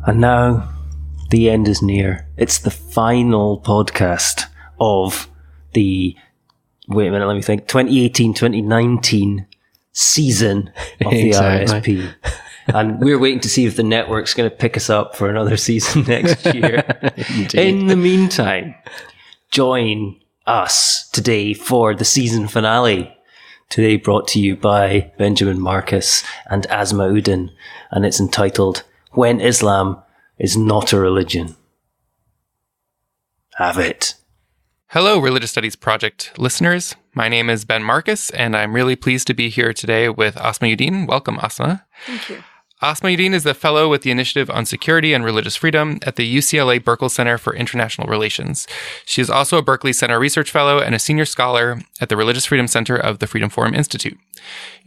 And now, the end is near. It's the final podcast of the, 2018-2019 season of the RSP. And we're waiting to see if the network's going to pick us up for another season next year. In the meantime, join us today for the season finale. Today brought to you by Benjamin Marcus and Asma Uddin. And it's entitled, When Islam is Not a Religion. Have it. Hello, Religious Studies Project listeners. My name is Ben Marcus, and I'm really pleased to be here today with Asma Uddin. Welcome, Asma. Thank you. Asma Uddin is the fellow with the Initiative on Security and Religious Freedom at the UCLA Berkeley Center for International Relations. She is also a Berkeley Center Research Fellow and a Senior Scholar at the Religious Freedom Center of the Freedom Forum Institute.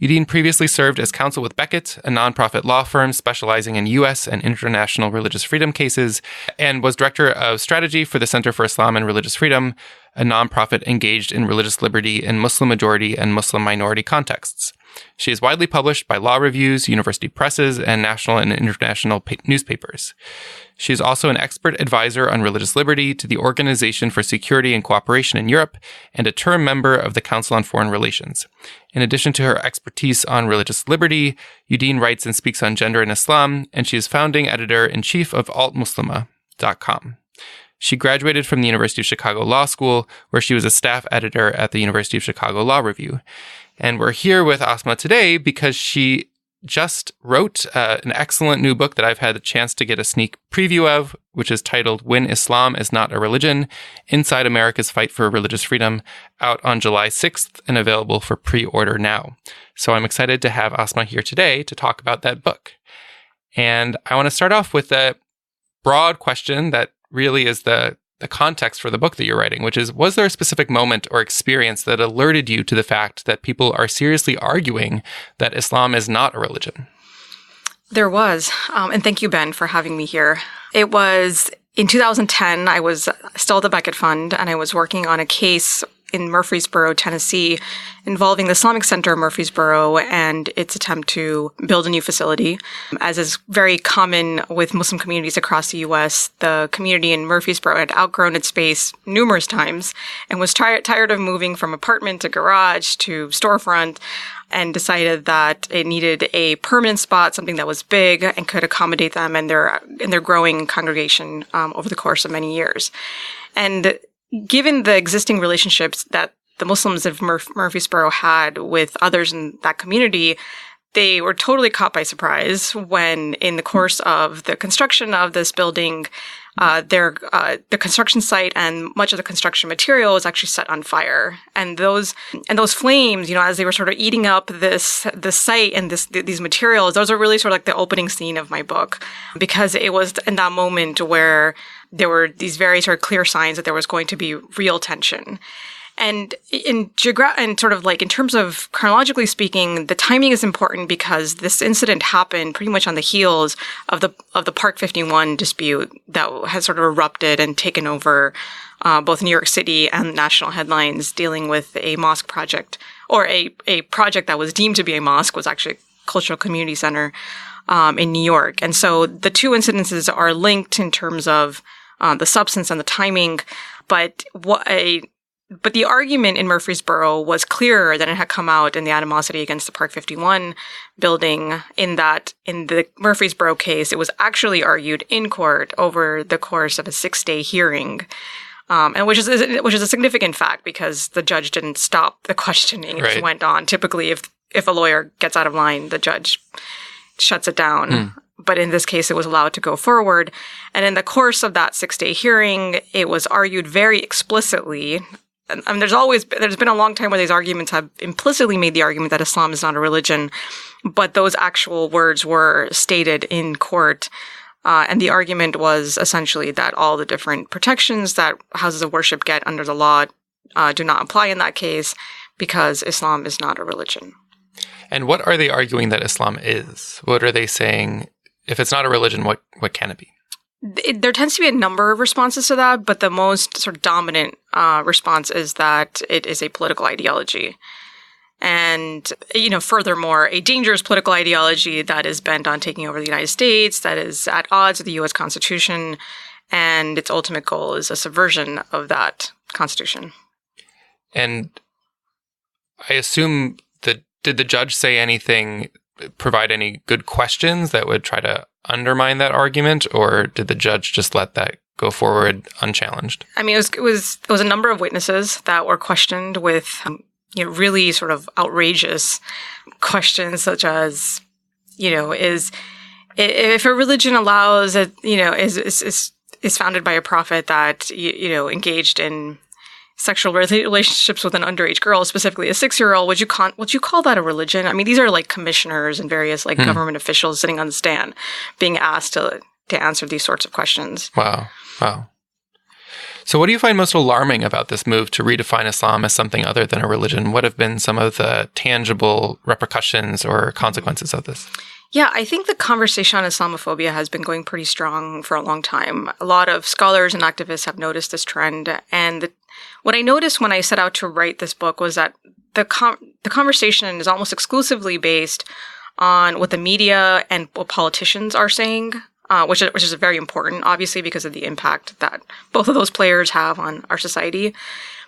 Uddin previously served as counsel with Beckett, a nonprofit law firm specializing in U.S. and international religious freedom cases, and was Director of Strategy for the Center for Islam and Religious Freedom, a nonprofit engaged in religious liberty in Muslim majority and Muslim minority contexts. She is widely published by law reviews, university presses, and national and international newspapers. She is also an expert advisor on religious liberty to the Organization for Security and Cooperation in Europe and a term member of the Council on Foreign Relations. In addition to her expertise on religious liberty, Uddin writes and speaks on gender and Islam, and she is founding editor-in-chief of altmuslima.com. She graduated from the University of Chicago Law School, where she was a staff editor at the University of Chicago Law Review. And we're here with Asma today because she just wrote an excellent new book that I've had the chance to get a sneak preview of, which is titled When Islam is Not a Religion, Inside America's Fight for Religious Freedom, out on July 6th and available for pre-order now. So I'm excited to have Asma here today to talk about that book. And I want to start off with a broad question that really is the context for the book that you're writing, which is, was there a specific moment or experience that alerted you to the fact that people are seriously arguing that Islam is not a religion? There was. And thank you, Ben, for having me here. It was in 2010. I was still at the Beckett Fund, and I was working on a case in Murfreesboro, Tennessee, involving the Islamic Center of Murfreesboro and its attempt to build a new facility. As is very common with Muslim communities across the U.S., the community in Murfreesboro had outgrown its space numerous times and was tired of moving from apartment to garage to storefront, and decided that it needed a permanent spot, something that was big and could accommodate them and their growing congregation over the course of many years. And given the existing relationships that the Muslims of Murfreesboro had with others in that community, they were totally caught by surprise when, in the course of the construction of this building, the construction site and much of the construction material was actually set on fire. And those flames, as they were sort of eating up the site and these materials, those are really sort of like the opening scene of my book, because it was in that moment where there were these very sort of clear signs that there was going to be real tension. And in terms of chronologically speaking, the timing is important because this incident happened pretty much on the heels of the Park 51 dispute that has sort of erupted and taken over both New York City and national headlines, dealing with a mosque project, or a project that was deemed to be a mosque, was actually a cultural community center in New York. And so the two incidences are linked in terms of the substance and the timing, but the argument in Murfreesboro was clearer than it had come out in the animosity against the Park 51 building, in that in the Murfreesboro case, it was actually argued in court over the course of a 6-day hearing, and which is a significant fact because the judge didn't stop the questioning. Right. It went on. Typically, if a lawyer gets out of line, the judge shuts it down. But in this case, it was allowed to go forward. And in the course of that 6-day hearing, it was argued very explicitly. I mean, there's been a long time where these arguments have implicitly made the argument that Islam is not a religion, but those actual words were stated in court. And the argument was essentially that all the different protections that houses of worship get under the law do not apply in that case, because Islam is not a religion. And what are they arguing that Islam is? What are they saying? If it's not a religion, what can it be? There tends to be a number of responses to that, but the most sort of dominant response is that it is a political ideology. And, furthermore, a dangerous political ideology that is bent on taking over the United States, that is at odds with the U.S. Constitution, and its ultimate goal is a subversion of that Constitution. And I assume did the judge say anything, provide any good questions that would try to undermine that argument, or did the judge just let that go forward unchallenged? I mean, it was a number of witnesses that were questioned with really sort of outrageous questions, such as, if a religion allows it, is founded by a prophet that engaged in sexual relationships with an underage girl, specifically a 6-year-old, would you call that a religion? I mean, these are like commissioners and various government officials sitting on the stand being asked to answer these sorts of questions. Wow. So what do you find most alarming about this move to redefine Islam as something other than a religion? What have been some of the tangible repercussions or consequences of this? Yeah, I think the conversation on Islamophobia has been going pretty strong for a long time. A lot of scholars and activists have noticed this trend. And what I noticed when I set out to write this book was that the conversation is almost exclusively based on what the media and what politicians are saying, which is very important, obviously, because of the impact that both of those players have on our society.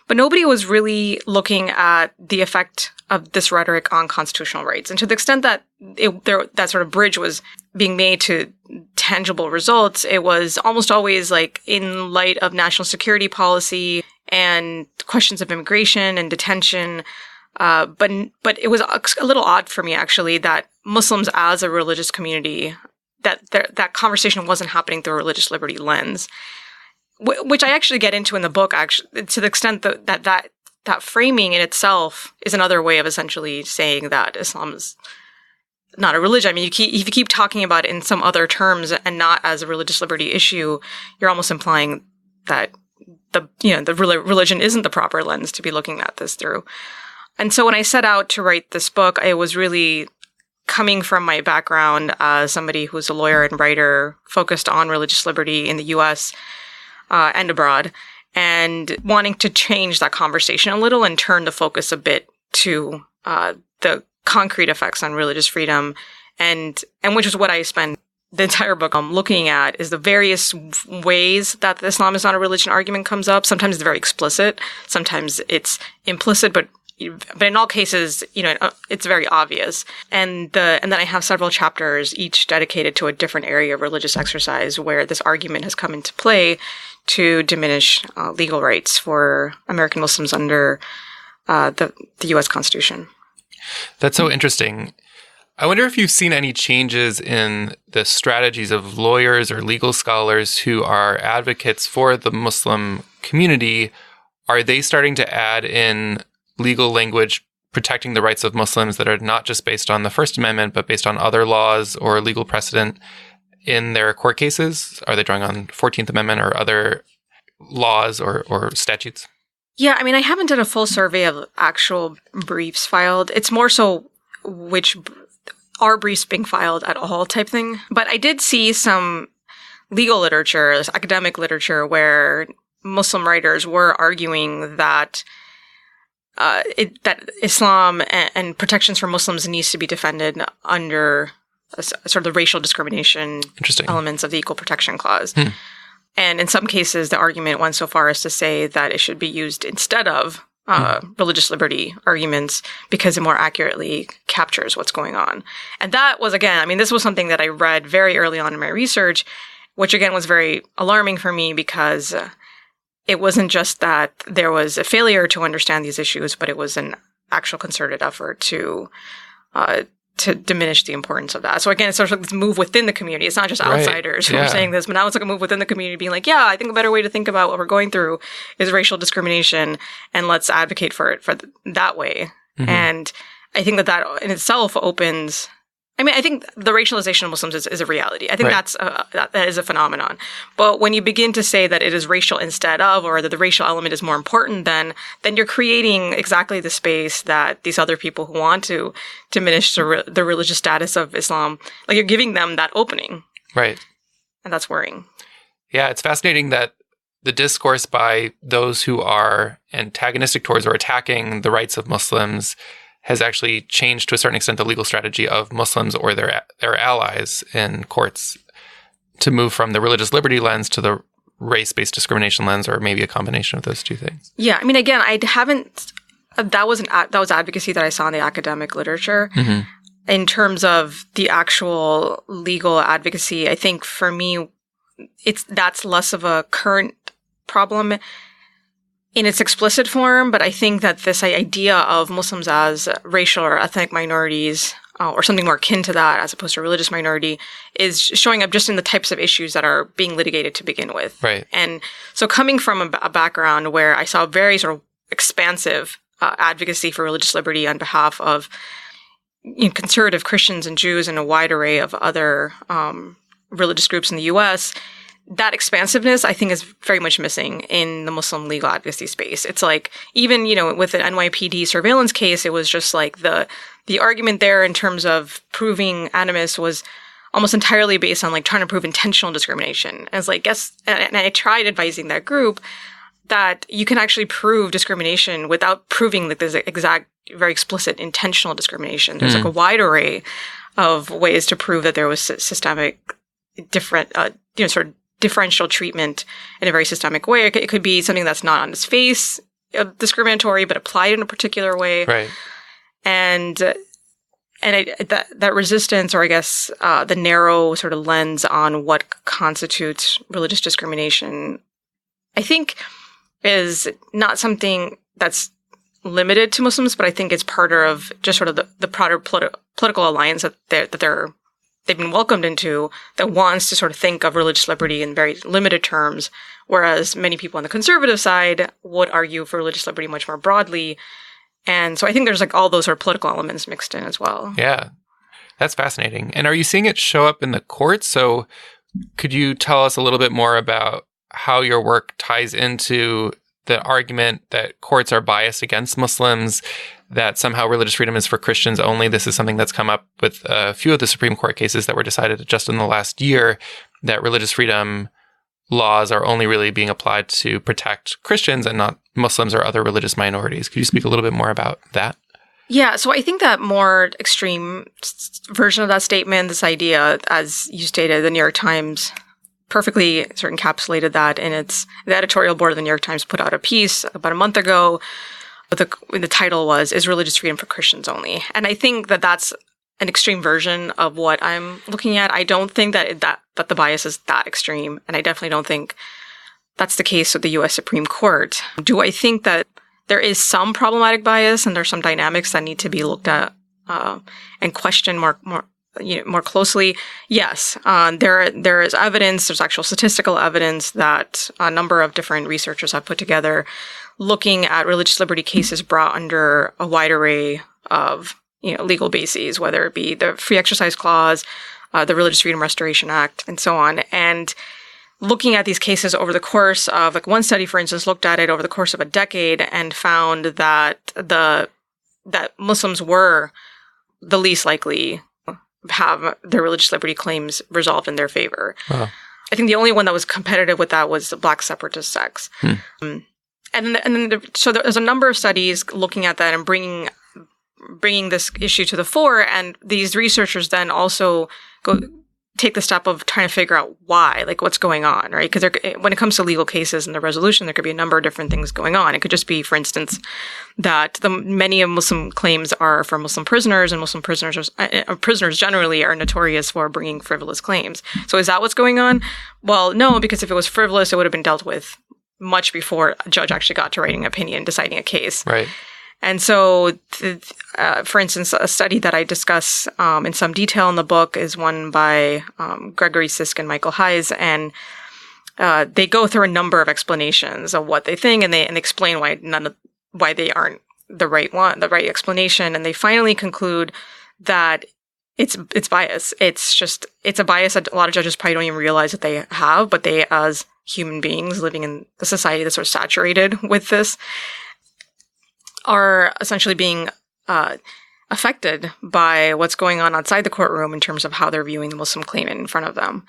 But nobody was really looking at the effect of this rhetoric on constitutional rights. And to the extent that that sort of bridge was being made to tangible results, it was almost always like in light of national security policy and questions of immigration and detention. But it was a little odd for me, actually, that Muslims as a religious community, that conversation wasn't happening through a religious liberty lens, which I actually get into in the book, actually, to the extent that framing in itself is another way of essentially saying that Islam is not a religion. I mean, if you keep talking about it in some other terms and not as a religious liberty issue, you're almost implying that the religion isn't the proper lens to be looking at this through. And so when I set out to write this book, I was really coming from my background as somebody who's a lawyer and writer focused on religious liberty in the U.S. And abroad, and wanting to change that conversation a little and turn the focus a bit to the concrete effects on religious freedom, and which is what I spend the entire book looking at, is the various ways that Islam is not a religion argument comes up. Sometimes it's very explicit, sometimes it's implicit, but in all cases, it's very obvious. And then I have several chapters, each dedicated to a different area of religious exercise where this argument has come into play to diminish legal rights for American Muslims under the U.S. Constitution. That's so interesting. I wonder if you've seen any changes in the strategies of lawyers or legal scholars who are advocates for the Muslim community. Are they starting to add in legal language protecting the rights of Muslims that are not just based on the First Amendment, but based on other laws or legal precedent in their court cases? Are they drawing on 14th Amendment or other laws or statutes? Yeah, I mean, I haven't done a full survey of actual briefs filed. It's more so which are briefs being filed at all type thing. But I did see some legal literature, academic literature, where Muslim writers were arguing that that Islam and protections for Muslims needs to be defended under sort of the racial discrimination elements of the Equal Protection Clause. And in some cases, the argument went so far as to say that it should be used instead of religious liberty arguments because it more accurately captures what's going on. And that was, again, I mean, this was something that I read very early on in my research, which again was very alarming for me because it wasn't just that there was a failure to understand these issues, but it was an actual concerted effort to diminish the importance of that. So again, it's sort of this move within the community. It's not just outsiders who are saying this, but now it's like a move within the community being like, yeah, I think a better way to think about what we're going through is racial discrimination, and let's advocate for it that way. Mm-hmm. And I think that in itself opens... I mean, I think the racialization of Muslims is a reality. I think that is a phenomenon. But when you begin to say that it is racial instead of, or that the racial element is more important, then you're creating exactly the space that these other people who want to diminish the religious status of Islam, like you're giving them that opening. Right. And that's worrying. Yeah, it's fascinating that the discourse by those who are antagonistic towards or attacking the rights of Muslims has actually changed to a certain extent the legal strategy of Muslims or their allies in courts to move from the religious liberty lens to the race-based discrimination lens, or maybe a combination of those two things. Yeah, I mean, again, I haven't. That was advocacy that I saw in the academic literature. Mm-hmm. In terms of the actual legal advocacy, I think for me, that's less of a current problem in its explicit form. But I think that this idea of Muslims as racial or ethnic minorities, or something more akin to that, as opposed to a religious minority, is showing up just in the types of issues that are being litigated to begin with. Right. And so, coming from a background where I saw very sort of expansive advocacy for religious liberty on behalf of conservative Christians and Jews and a wide array of other religious groups in the U.S., that expansiveness, I think, is very much missing in the Muslim legal advocacy space. It's like, even, with the NYPD surveillance case, it was just like the argument there in terms of proving animus was almost entirely based on like trying to prove intentional discrimination. And it's like, and I tried advising that group that you can actually prove discrimination without proving like this exact, very explicit intentional discrimination. There's like a wide array of ways to prove that there was systemic sort of differential treatment in a very systemic way. It could be something that's not on its face discriminatory, but applied in a particular way. Right. And that resistance, or I guess the narrow sort of lens on what constitutes religious discrimination, I think is not something that's limited to Muslims, but I think it's part of just sort of the broader political alliance that they've been welcomed into, that wants to sort of think of religious liberty in very limited terms, whereas many people on the conservative side would argue for religious liberty much more broadly. And so I think there's like all those sort of political elements mixed in as well. Yeah, that's fascinating. And are you seeing it show up in the courts? So could you tell us a little bit more about how your work ties into the argument that courts are biased against Muslims, that somehow religious freedom is for Christians only? This is something that's come up with a few of the Supreme Court cases that were decided just in the last year, that religious freedom laws are only really being applied to protect Christians and not Muslims or other religious minorities. Could you speak a little bit more about that? Yeah, so I think that more extreme version of that statement, this idea, as you stated, the New York Times perfectly sort of encapsulated that in the editorial board of the New York Times put out a piece about a month ago. The title was, "Is Religious Freedom for Christians Only?" And I think that that's an extreme version of what I'm looking at. I don't think that the bias is that extreme, and I definitely don't think that's the case with the U.S. Supreme Court. Do I think that there is some problematic bias and there's some dynamics that need to be looked at and questioned more closely? Yes. There is evidence, there's actual statistical evidence that a number of different researchers have put together looking at religious liberty cases brought under a wide array of legal bases, whether it be the Free Exercise Clause, the Religious Freedom Restoration Act, and so on. And looking at these cases over the course of, like, one study, for instance, looked at it over the course of a decade and found that that Muslims were the least likely have their religious liberty claims resolved in their favor. Wow. I think the only one that was competitive with that was Black separatist sects. So there's a number of studies looking at that and bringing this issue to the fore, and these researchers then also take the step of trying to figure out why, like what's going on, right? Because when it comes to legal cases and the resolution, there could be a number of different things going on. It could just be, for instance, that many of Muslim claims are for Muslim prisoners, and Muslim prisoners generally are notorious for bringing frivolous claims. So is that what's going on? Well, no, because if it was frivolous, it would have been dealt with much before a judge actually got to writing an opinion, deciding a case. Right. And so, for instance, a study that I discuss in some detail in the book is one by Gregory Sisk and Michael Hayes, and they go through a number of explanations of what they think, and they explain why they aren't the right explanation, and they finally conclude that it's bias. It's a bias that a lot of judges probably don't even realize that they have, but they, as human beings living in a society that's sort of saturated with this, are essentially being affected by what's going on outside the courtroom in terms of how they're viewing the Muslim claimant in front of them.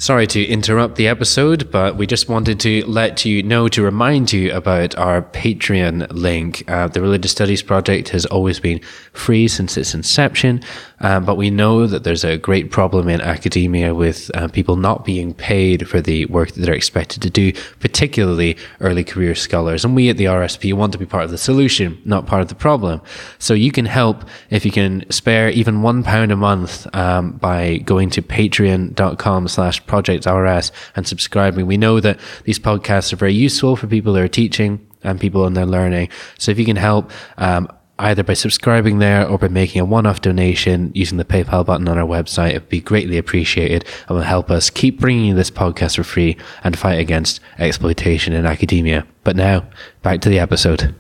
Sorry to interrupt the episode, but we just wanted to let you know, to remind you about our Patreon link. The Religious Studies Project has always been free since its inception, but we know that there's a great problem in academia with people not being paid for the work that they're expected to do, particularly early career scholars. And we at the RSP want to be part of the solution, not part of the problem. So you can help if you can spare even £1 a month by going to patreon.com/projectrs and subscribing. We know that these podcasts are very useful for people who are teaching and people in their learning. So if you can help either by subscribing there or by making a one-off donation using the PayPal button on our website, it would be greatly appreciated and will help us keep bringing you this podcast for free and fight against exploitation in academia. But now, back to the episode.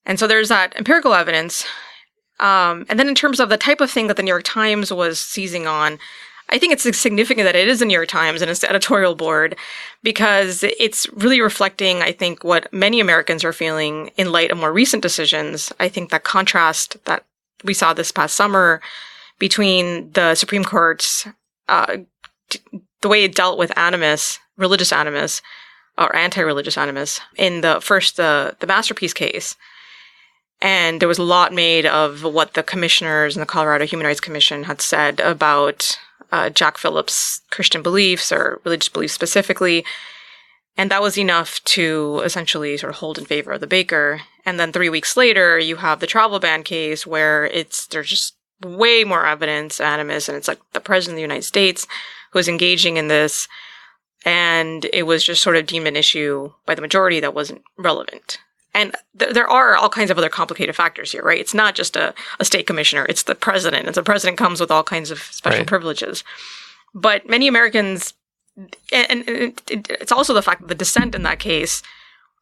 And so there's that empirical evidence. And then in terms of the type of thing that the New York Times was seizing on, I think it's significant that it is the New York Times and its editorial board, because it's really reflecting, I think, what many Americans are feeling in light of more recent decisions. I think that contrast that we saw this past summer between the Supreme Court's, the way it dealt with animus, religious animus, or anti-religious animus, in the Masterpiece case. And there was a lot made of what the commissioners in the Colorado Human Rights Commission had said about Jack Phillips' Christian beliefs or religious beliefs specifically. And that was enough to essentially sort of hold in favor of the baker. And then 3 weeks later, you have the travel ban case where there's just way more evidence, animus, and it's like the president of the United States who was engaging in this. And it was just sort of deemed an issue by the majority that wasn't relevant. And there are all kinds of other complicated factors here, right? It's not just a state commissioner. It's the president. And the president comes with all kinds of special privileges. But many Americans, and it's also the fact that the dissent in that case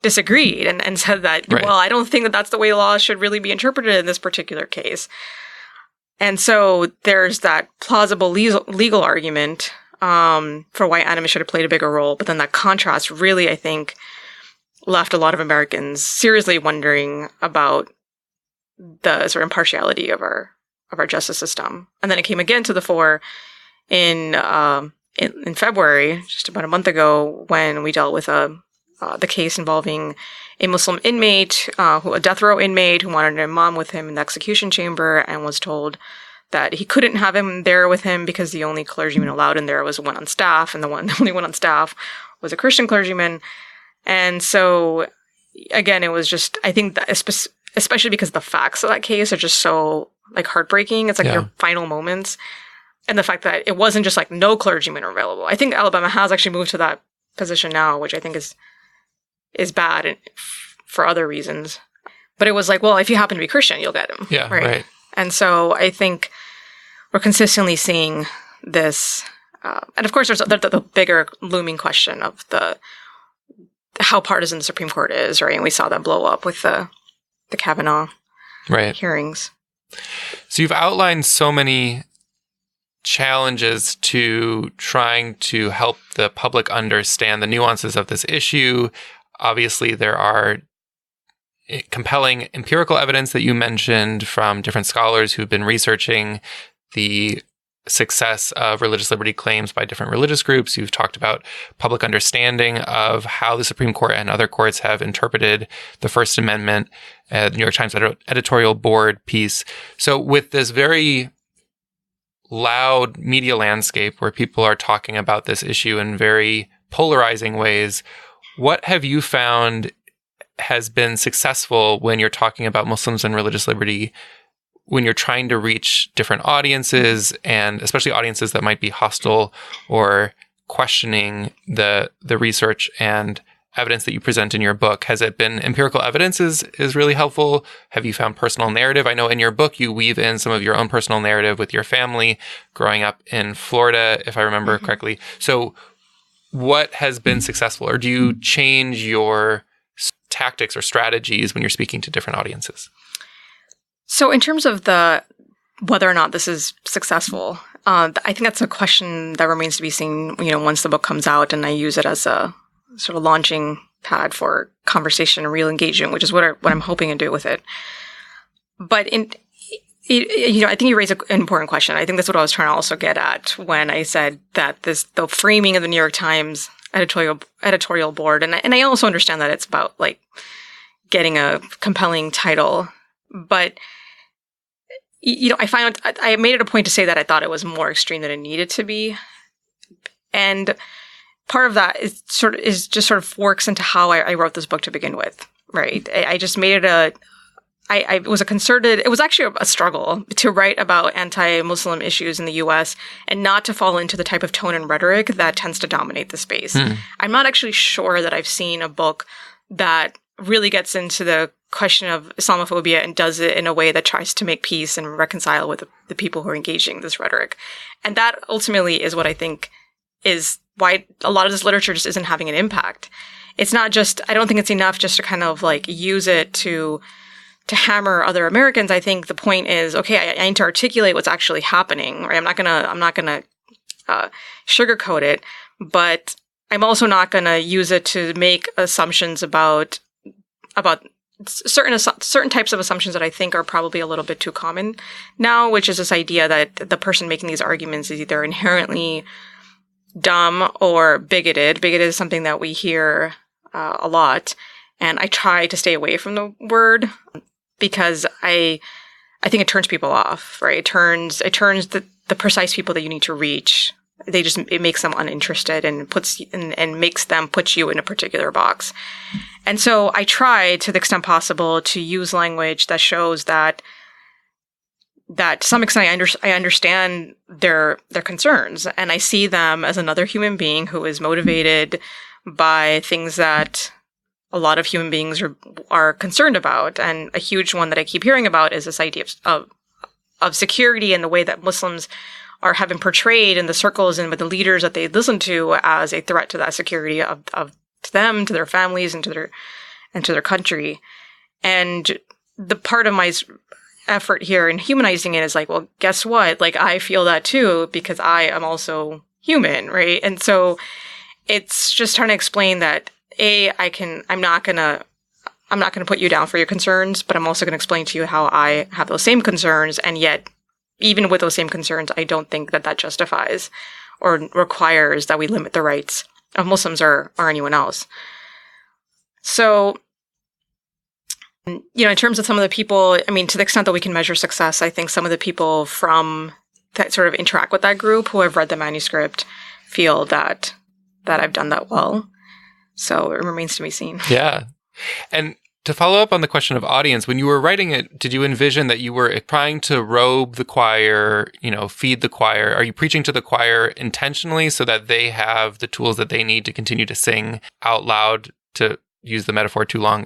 disagreed and said that, well, I don't think that that's the way law should really be interpreted in this particular case. And so there's that plausible legal argument for why animus should have played a bigger role. But then that contrast really, I think, left a lot of Americans seriously wondering about the sort of impartiality of our justice system. And then it came again to the fore in February, just about a month ago, when we dealt with the case involving a Muslim inmate, a death row inmate who wanted an imam with him in the execution chamber and was told that he couldn't have him there with him because the only clergyman allowed in there was one on staff, and the only one on staff was a Christian clergyman. And so, again, it was just, I think that especially because the facts of that case are just so, like, heartbreaking. It's like your final moments. And the fact that it wasn't just like no clergymen are available. I think Alabama has actually moved to that position now, which I think is bad for other reasons. But it was like, well, if you happen to be Christian, you'll get him. Yeah, right. And so I think we're consistently seeing this. And of course, there's the bigger looming question of how partisan the Supreme Court is, right? And we saw that blow up with the Kavanaugh hearings. So you've outlined so many challenges to trying to help the public understand the nuances of this issue. Obviously, there are compelling empirical evidence that you mentioned from different scholars who've been researching the success of religious liberty claims by different religious groups. You've talked about public understanding of how the Supreme Court and other courts have interpreted the First Amendment, the New York Times editorial board piece. So with this very loud media landscape where people are talking about this issue in very polarizing ways, what have you found has been successful when you're talking about Muslims and religious liberty, when you're trying to reach different audiences, and especially audiences that might be hostile or questioning the research and evidence that you present in your book? Has it been empirical evidence is really helpful? Have you found personal narrative? I know in your book you weave in some of your own personal narrative with your family growing up in Florida, if I remember correctly. So what has been successful? Or do you change your tactics or strategies when you're speaking to different audiences? So in terms of whether or not this is successful, I think that's a question that remains to be seen, once the book comes out, and I use it as a sort of launching pad for conversation and real engagement, which is what I'm hoping to do with it. But I think you raise an important question. I think that's what I was trying to also get at when I said that the framing of the New York Times editorial board, and I also understand that it's about like getting a compelling title, but I made it a point to say that I thought it was more extreme than it needed to be, and part of that is just sort of works into how I wrote this book to begin with, right? I just made it it was actually a struggle to write about anti-Muslim issues in the US and not to fall into the type of tone and rhetoric that tends to dominate the space. I'm not actually sure that I've seen a book that really gets into the question of Islamophobia and does it in a way that tries to make peace and reconcile with the people who are engaging this rhetoric. And that ultimately is what I think is why a lot of this literature just isn't having an impact. It's not just, I don't think it's enough just to kind of like use it to hammer other Americans. I think the point is, okay, I need to articulate what's actually happening, right? I'm not gonna sugarcoat it, but I'm also not gonna use it to make assumptions about certain types of assumptions that I think are probably a little bit too common now, which is this idea that the person making these arguments is either inherently dumb or bigoted. Bigoted is something that we hear a lot, and I try to stay away from the word because I think it turns people off, right? It turns the precise people that you need to reach. It makes them uninterested and makes them put you in a particular box. And so I try, to the extent possible, to use language that shows that to some extent I understand their concerns, and I see them as another human being who is motivated by things that a lot of human beings are concerned about. And a huge one that I keep hearing about is this idea of security and the way that Muslims have been portrayed in the circles and with the leaders that they listen to as a threat to that security to them, to their families, and to their country. And the part of my effort here in humanizing it is like, well, guess what? Like, I feel that too, because I am also human, right? And so it's just trying to explain that I'm not gonna put you down for your concerns, but I'm also gonna explain to you how I have those same concerns, and yet even with those same concerns, I don't think that justifies or requires that we limit the rights of Muslims or anyone else. So, in terms of some of the people, I mean, to the extent that we can measure success, I think some of the people that sort of interact with that group who have read the manuscript feel that I've done that well. So it remains to be seen. Yeah. And to follow up on the question of audience, when you were writing it, did you envision that you were trying to robe the choir, feed the choir? Are you preaching to the choir intentionally so that they have the tools that they need to continue to sing out loud, to use the metaphor too long,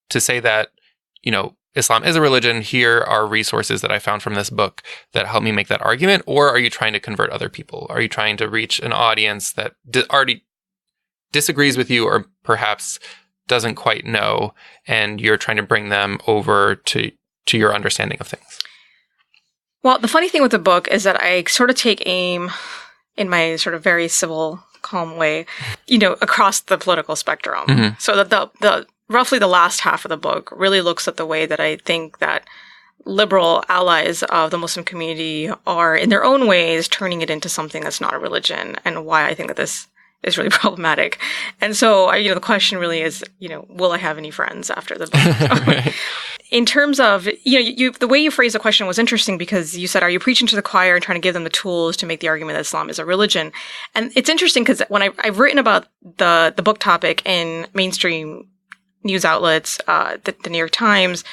to say that, Islam is a religion, here are resources that I found from this book that help me make that argument? Or are you trying to convert other people? Are you trying to reach an audience that already disagrees with you or perhaps doesn't quite know, and you're trying to bring them over to your understanding of things? Well, the funny thing with the book is that I sort of take aim in my sort of very civil, calm way, across the political spectrum. Mm-hmm. So that the roughly the last half of the book really looks at the way that I think that liberal allies of the Muslim community are, in their own ways, turning it into something that's not a religion, and why I think that this is really problematic. And so, the question really is, will I have any friends after the book? Right. In terms of, the way you phrased the question was interesting, because you said, are you preaching to the choir and trying to give them the tools to make the argument that Islam is a religion? And it's interesting because when I've written about the book topic in mainstream news outlets, the New York Times,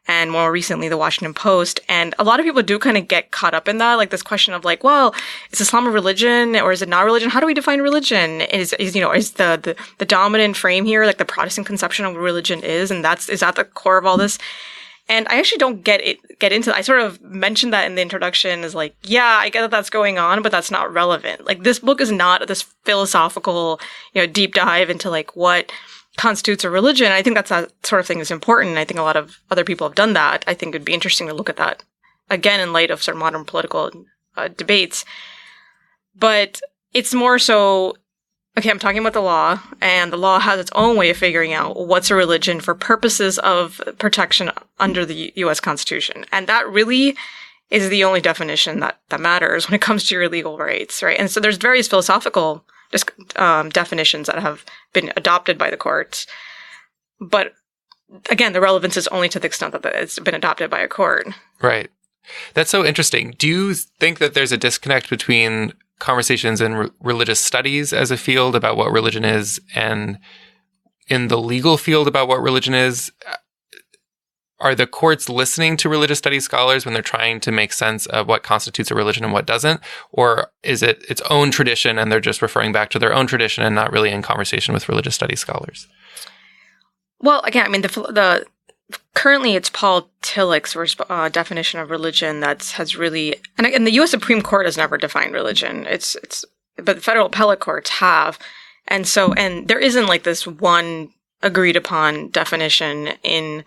and more recently the Washington Post, and a lot of people do kind of get caught up in that, like this question of like, well, is Islam a religion or is it not a religion? How do we define religion? Is the dominant frame here like the Protestant conception of what religion is, and is that the core of all this? And I actually don't get into that. I sort of mentioned that in the introduction as like, yeah, I get that that's going on, but that's not relevant. Like, this book is not this philosophical, deep dive into like what constitutes a religion. I think that sort of thing is important. I think a lot of other people have done that. I think it'd be interesting to look at that again in light of sort of modern political debates. But it's more so okay, I'm talking about the law, and the law has its own way of figuring out what's a religion for purposes of protection under the U.S. Constitution. And that really is the only definition that matters when it comes to your legal rights, right? And so there's various philosophical definitions that have been adopted by the courts. But again, the relevance is only to the extent that it's been adopted by a court. Right. That's so interesting. Do you think that there's a disconnect between conversations in religious studies as a field about what religion is and in the legal field about what religion is? Are the courts listening to religious studies scholars when they're trying to make sense of what constitutes a religion and what doesn't? Or is it its own tradition and they're just referring back to their own tradition and not really in conversation with religious studies scholars? Well, again, I mean, the currently it's Paul Tillich's definition of religion has really, and the U.S. Supreme Court has never defined religion. But the federal appellate courts have, and there isn't like this one agreed upon definition in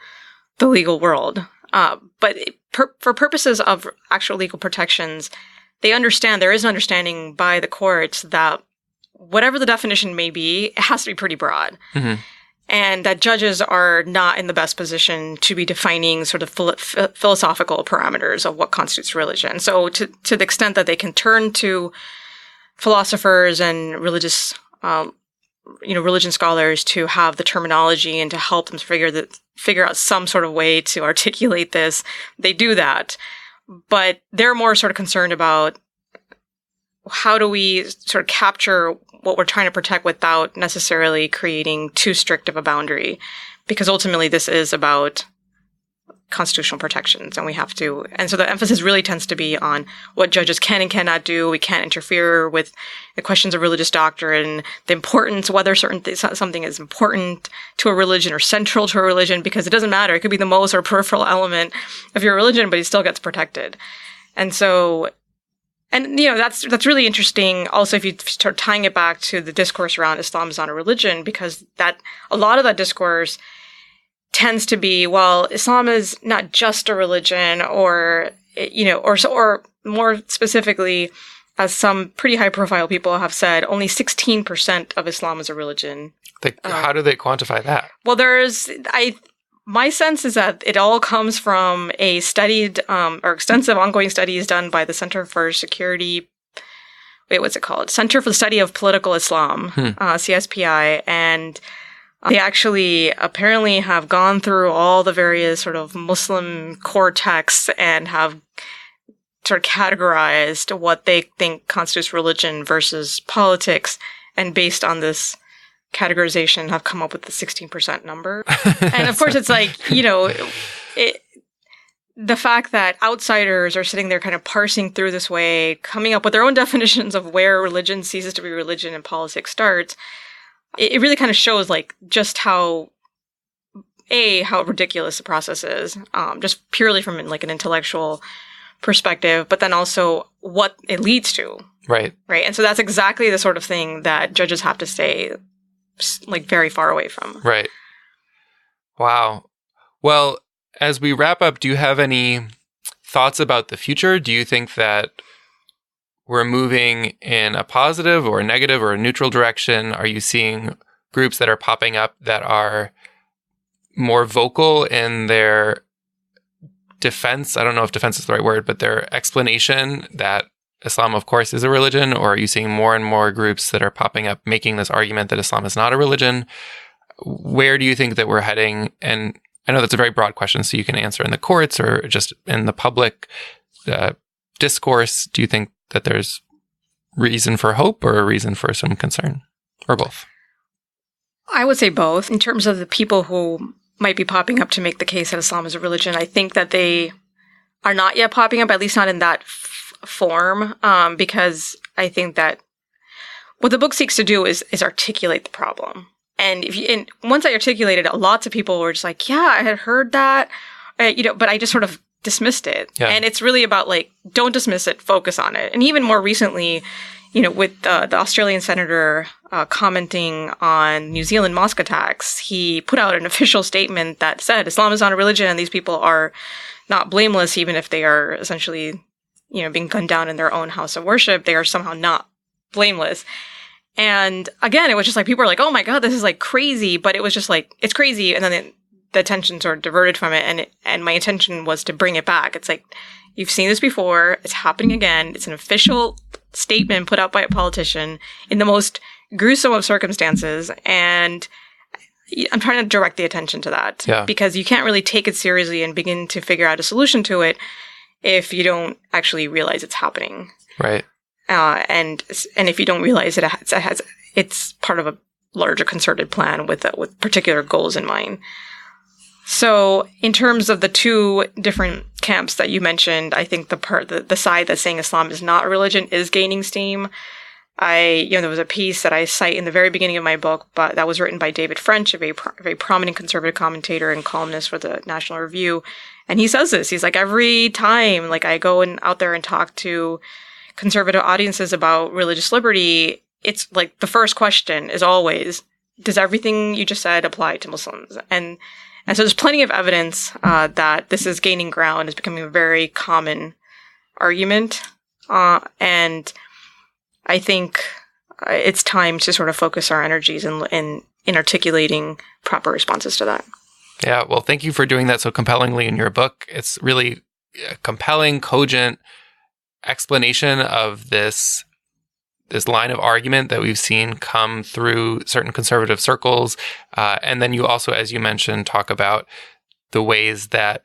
the legal world. But for purposes of actual legal protections, there is an understanding by the courts that whatever the definition may be, it has to be pretty broad. Mm-hmm. And that judges are not in the best position to be defining sort of philosophical parameters of what constitutes religion. So to the extent that they can turn to philosophers and religious, religion scholars to have the terminology and to help them figure out some sort of way to articulate this, they do that. But they're more sort of concerned about how do we sort of capture what we're trying to protect without necessarily creating too strict of a boundary? Because ultimately this is about constitutional protections and so the emphasis really tends to be on what judges can and cannot do. We can't interfere with the questions of religious doctrine, the importance, whether something is important to a religion or central to a religion, because it doesn't matter. It could be the most or peripheral element of your religion, but it still gets protected. And so, that's really interesting. Also, if you start tying it back to the discourse around Islam is not a religion, because a lot of that discourse tends to be, well, Islam is not just a religion, or more specifically, as some pretty high-profile people have said, only 16% of Islam is a religion. How do they quantify that? Well, my sense is that it all comes from a studied or extensive ongoing studies done by the Center for Security. What's it called? Center for the Study of Political Islam, CSPI. And they actually apparently have gone through all the various sort of Muslim core texts and have sort of categorized what they think constitutes religion versus politics. And based on this categorization, have come up with the 16% number. And of course, it's like, the fact that outsiders are sitting there kind of parsing through this way, coming up with their own definitions of where religion ceases to be religion and politics starts, it really kind of shows like just how ridiculous the process is, just purely from like an intellectual perspective, but then also what it leads to. Right. Right. And so that's exactly the sort of thing that judges have to stay like very far away from. Right. Wow. Well, as we wrap up, do you have any thoughts about the future? Do you think that we're moving in a positive or a negative or a neutral direction? Are you seeing groups that are popping up that are more vocal in their defense? I don't know if defense is the right word, but their explanation that Islam, of course, is a religion? Or are you seeing more and more groups that are popping up making this argument that Islam is not a religion? Where do you think that we're heading? And I know that's a very broad question, so you can answer in the courts or just in the public discourse. Do you think that there's reason for hope or a reason for some concern, or both? I would say both. In terms of the people who might be popping up to make the case that Islam is a religion, I think that they are not yet popping up, at least not in that form, because I think that what the book seeks to do is articulate the problem. And once I articulated it, lots of people were just like, yeah, I had heard that, but I just sort of dismissed it. Yeah. And it's really about like, don't dismiss it, focus on it. And even more recently, with the Australian senator commenting on New Zealand mosque attacks, he put out an official statement that said Islam is not a religion and these people are not blameless, even if they are essentially, being gunned down in their own house of worship. They are somehow not blameless. And again, it was just like, people were like, oh my God, this is like crazy. But it was just like, it's crazy. And then the attention sort of diverted from it. And my intention was to bring it back. It's like, you've seen this before. It's happening again. It's an official statement put out by a politician in the most gruesome of circumstances. And I'm trying to direct the attention to that. Because you can't really take it seriously and begin to figure out a solution to it if you don't actually realize it's happening. Right. And if you don't realize it's part of a larger concerted plan with particular goals in mind. So in terms of the two different camps that you mentioned, I think the side that's saying Islam is not a religion is gaining steam. There was a piece that I cite in the very beginning of my book, but that was written by David French, a very prominent conservative commentator and columnist for the National Review. And he says this, he's like, every time like I go out there and talk to conservative audiences about religious liberty, it's like the first question is always, does everything you just said apply to Muslims? And so there's plenty of evidence that this is gaining ground, is becoming a very common argument. And I think it's time to sort of focus our energies in articulating proper responses to that. Yeah, well, thank you for doing that so compellingly in your book. It's really a compelling, cogent explanation of this line of argument that we've seen come through certain conservative circles. And then you also, as you mentioned, talk about the ways that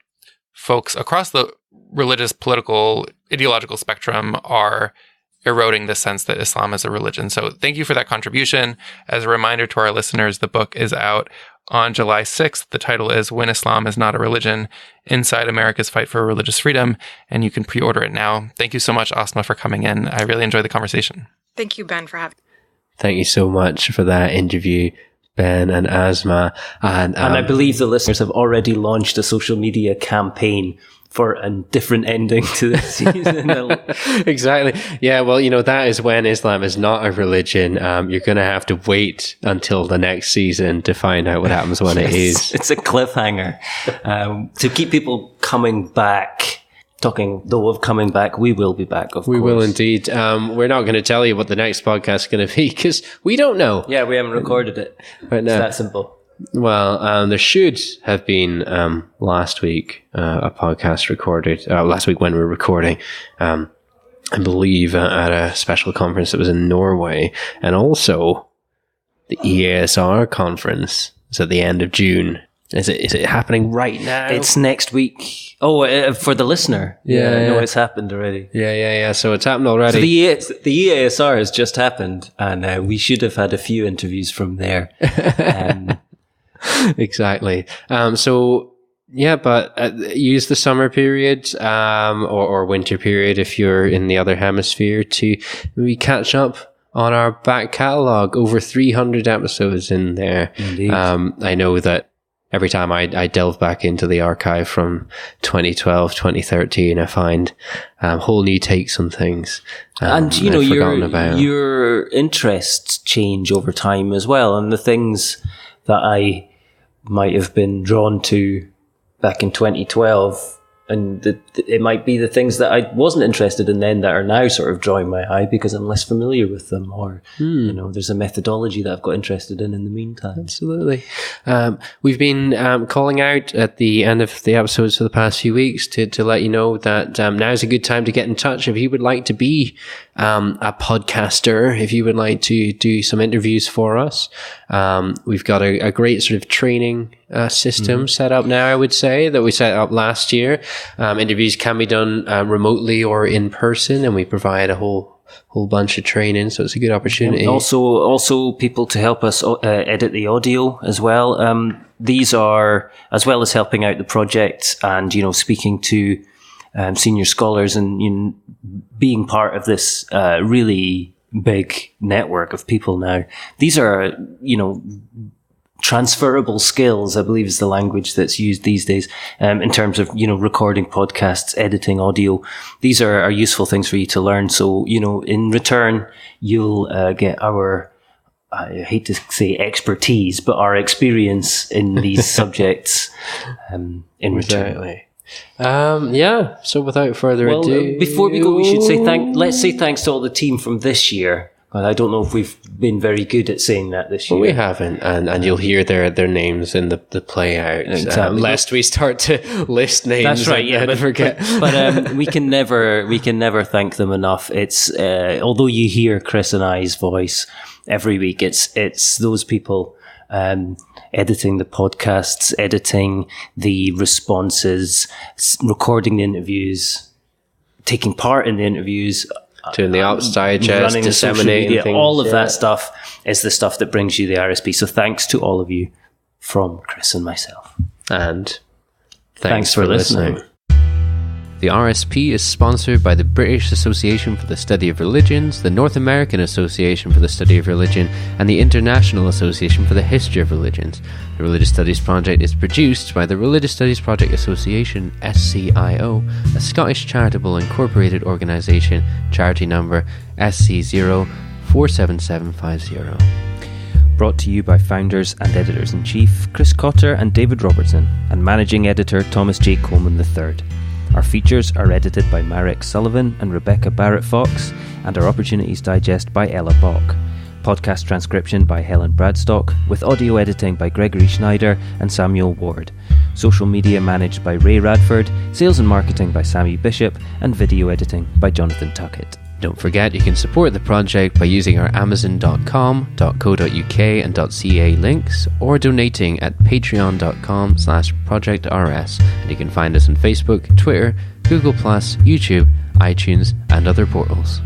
folks across the religious, political, ideological spectrum are eroding the sense that Islam is a religion. So thank you for that contribution. As a reminder to our listeners, the book is out on July 6th. The title is When Islam is Not a Religion, Inside America's Fight for Religious Freedom, and you can pre-order it now. Thank you so much, Asma, for coming in. I really enjoyed the conversation. Thank you, Ben, for having me. Thank you so much for that interview, Ben and Asma. And I believe the listeners have already launched a social media campaign for a different ending to the season. Exactly. Yeah, well, that is when Islam is not a religion. You're going to have to wait until the next season to find out what happens when it is. It's a cliffhanger. To keep people coming back. Talking, though, of coming back, we will be back, of course. We will indeed. We're not going to tell you what the next podcast is going to be because we don't know. Yeah, we haven't recorded it. It's that simple. Well, there should have been last week a podcast recorded. Last week when we were recording, I believe at a special conference that was in Norway, and also the EASR conference is at the end of June. Is it happening right now? It's next week. Oh, for the listener. Yeah. No, it's happened already. Yeah. So it's happened already. So the EASR has just happened, and we should have had a few interviews from there. Exactly. So yeah, but use the summer period or winter period if you're in the other hemisphere to maybe catch up on our back catalogue. Over 300 episodes in there. Indeed. I know that every time I delve back into the archive from 2012, 2013, I find whole new takes on things. And your interests change over time as well. And the things that I might have been drawn to back in 2012, and it might be the things that I wasn't interested in then that are now sort of drawing my eye because I'm less familiar with them, or there's a methodology that I've got interested in the meantime. Absolutely. We've been calling out at the end of the episodes for the past few weeks to let you know that now's a good time to get in touch if you would like to be a podcaster, if you would like to do some interviews for us. We've got a great sort of training system set up now, I would say, that we set up last year. Interviews can be done remotely or in person, and we provide a whole bunch of training, so it's a good opportunity. Also people to help us edit the audio as well. These are, as well as helping out the project and speaking to senior scholars and being part of this really big network of people now. These are transferable skills, I believe is the language that's used these days, in terms of, recording podcasts, editing audio. These are useful things for you to learn. So, in return, you'll get our, I hate to say expertise, but our experience in these subjects in return. So without further ado, before we go, we should say let's say thanks to all the team from this year. Well, I don't know if we've been very good at saying that this year. Well, we haven't, and you'll hear their names in the play out, exactly. Lest we start to list names. That's right, yeah, but forget. But we can never thank them enough. It's although you hear Chris and I's voice every week, it's those people editing the podcasts, editing the responses, recording the interviews, taking part in the interviews. Doing the Ops Digest, disseminating media, things. All of that stuff is the stuff that brings you the RSP. So thanks to all of you from Chris and myself. And thanks for listening. The RSP is sponsored by the British Association for the Study of Religions, the North American Association for the Study of Religion, and the International Association for the History of Religions. The Religious Studies Project is produced by the Religious Studies Project Association, SCIO, a Scottish charitable incorporated organisation, charity number SC047750. Brought to you by founders and editors-in-chief Chris Cotter and David Robertson, and managing editor Thomas J. Coleman III. Our features are edited by Marek Sullivan and Rebecca Barrett-Fox, and our Opportunities Digest by Ella Bock. Podcast transcription by Helen Bradstock, with audio editing by Gregory Schneider and Samuel Ward. Social media managed by Ray Radford, sales and marketing by Sammy Bishop, and video editing by Jonathan Tuckett. Don't forget you can support the project by using our amazon.com.co.uk and .ca links, or donating at patreon.com/projectrs, and you can find us on Facebook, Twitter, Google+, YouTube, iTunes and other portals.